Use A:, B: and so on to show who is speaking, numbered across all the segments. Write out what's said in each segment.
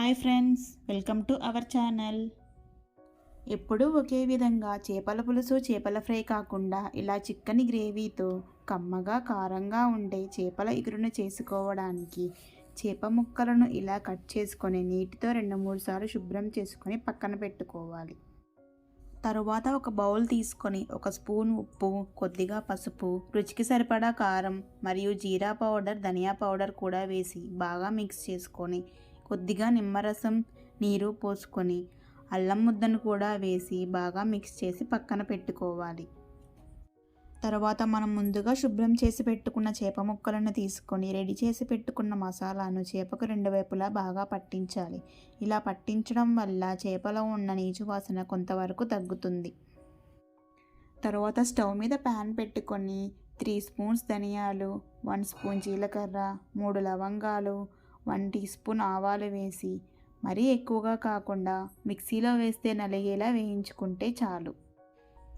A: Hi friends, welcome to our channel. ఎప్పుడూ ఒకే విధంగా చేపల పులుసు చేపల ఫ్రై కాకుండా ఇలా చిక్కని గ్రేవీతో కమ్మగా కారంగా ఉండే చేపల ఇగురును చేసుకోవడానికి చేప ముక్కలను ఇలా కట్ చేసుకొని నీటితో 2-3 సార్లు శుభ్రం చేసుకొని పక్కన పెట్టుకోవాలి. తరువాత ఒక బౌల్ తీసుకొని 1 స్పూన్ ఉప్పు, కొద్దిగా పసుపు, రుచికి సరిపడా కారం మరియు జీరా పౌడర్, ధనియా పౌడర్ కూడా వేసి బాగా మిక్స్ చేసుకొని కొద్దిగా నిమ్మరసం, నీరు పోసుకొని అల్లం ముద్దను కూడా వేసి బాగా మిక్స్ చేసి పక్కన పెట్టుకోవాలి. తర్వాత మనం ముందుగా శుభ్రం చేసి పెట్టుకున్న చేప ముక్కలను తీసుకొని రెడీ చేసి పెట్టుకున్న మసాలాను చేపకు 2 వైపులా బాగా పట్టించాలి. ఇలా పట్టించడం వల్ల చేపలో ఉన్న నీచు వాసన కొంతవరకు తగ్గుతుంది. తర్వాత స్టవ్ మీద ప్యాన్ పెట్టుకొని 3 స్పూన్స్ ధనియాలు, 1 స్పూన్ జీలకర్ర, 3 లవంగాలు, 1 టీ స్పూన్ ఆవాలు వేసి మరీ ఎక్కువగా కాకుండా మిక్సీలో వేస్తే నలిగేలా వేయించుకుంటే చాలు.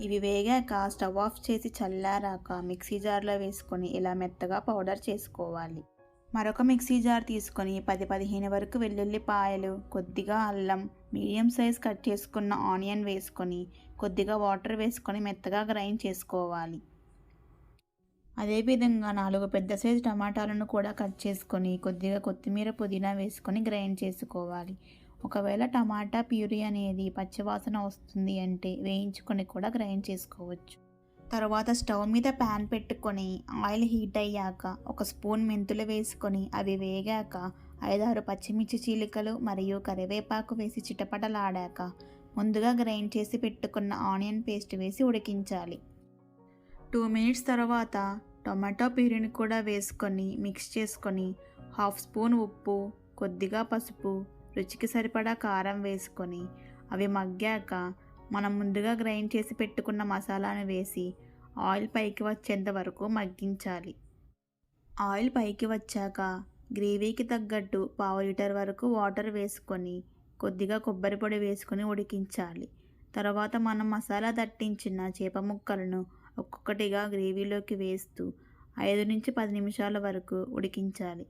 A: ఇవి వేగాక స్టవ్ ఆఫ్ చేసి చల్లారాక మిక్సీ జార్లో వేసుకొని ఇలా మెత్తగా పౌడర్ చేసుకోవాలి. మరొక మిక్సీ జార్ తీసుకొని 10-15 వరకు వెల్లుల్లిపాయలు, కొద్దిగా అల్లం, మీడియం సైజ్ కట్ చేసుకున్న ఆనియన్ వేసుకొని కొద్దిగా వాటర్ వేసుకొని మెత్తగా గ్రైండ్ చేసుకోవాలి. అదేవిధంగా 4 పెద్ద సైజు టమాటాలను కూడా కట్ చేసుకొని కొద్దిగా కొత్తిమీర, పుదీనా వేసుకొని గ్రైండ్ చేసుకోవాలి. ఒకవేళ టమాటా ప్యూరీ అనేది పచ్చివాసన వస్తుంది అంటే వేయించుకొని కూడా గ్రైండ్ చేసుకోవచ్చు. తర్వాత స్టవ్ మీద ప్యాన్ పెట్టుకొని ఆయిల్ హీట్ అయ్యాక 1 స్పూన్ మెంతులు వేసుకొని అవి వేగాక 5-6 పచ్చిమిర్చి చీలికలు మరియు కరివేపాకు వేసి చిటపటలాడాక ముందుగా గ్రైండ్ చేసి పెట్టుకున్న ఆనియన్ పేస్ట్ వేసి ఉడికించాలి. 2 మినిట్స్ తర్వాత టొమాటో ప్యూరీని కూడా వేసుకొని మిక్స్ చేసుకొని 1/2 స్పూన్ ఉప్పు, కొద్దిగా పసుపు, రుచికి సరిపడా కారం వేసుకొని అవి మగ్గాక మనం ముందుగా గ్రైండ్ చేసి పెట్టుకున్న మసాలాను వేసి ఆయిల్ పైకి వచ్చేంత వరకు మగ్గించాలి. ఆయిల్ పైకి వచ్చాక గ్రేవీకి తగ్గట్టు 1/2 లీటర్ వరకు వాటర్ వేసుకొని కొద్దిగా కొబ్బరి పొడి వేసుకొని ఉడికించాలి. తర్వాత మనం మసాలా దట్టించిన చేప ముక్కలను ఒక్కొక్కటిగా గ్రేవీలోకి వేస్తూ 5-10 నిమిషాల వరకు ఉడికించాలి.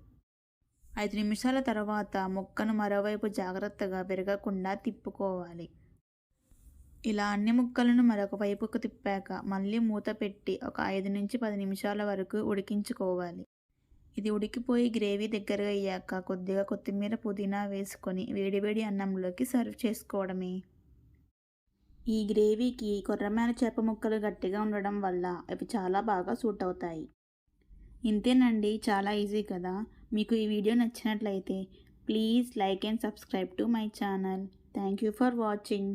A: 5 నిమిషాల తర్వాత ముక్కను మరోవైపు జాగ్రత్తగా విరగకుండా తిప్పుకోవాలి. ఇలా అన్ని ముక్కలను మరొక వైపుకు తిప్పాక మళ్ళీ మూత పెట్టి ఒక 5-10 నిమిషాల వరకు ఉడికించుకోవాలి. ఇది ఉడికిపోయి గ్రేవీ దగ్గరగా అయ్యాక కొద్దిగా కొత్తిమీర, పుదీనా వేసుకొని వేడివేడి అన్నంలోకి సర్వ్ చేసుకోవడమే. ఈ గ్రేవీకి కొర్రమేను చేప ముక్కలు గట్టిగా ఉండడం వల్ల అవి చాలా బాగా సూట్ అవుతాయి. ఇంతేనండి, చాలా ఈజీ కదా. మీకు ఈ వీడియో నచ్చినట్లయితే please like and subscribe to my channel. Thank you for watching.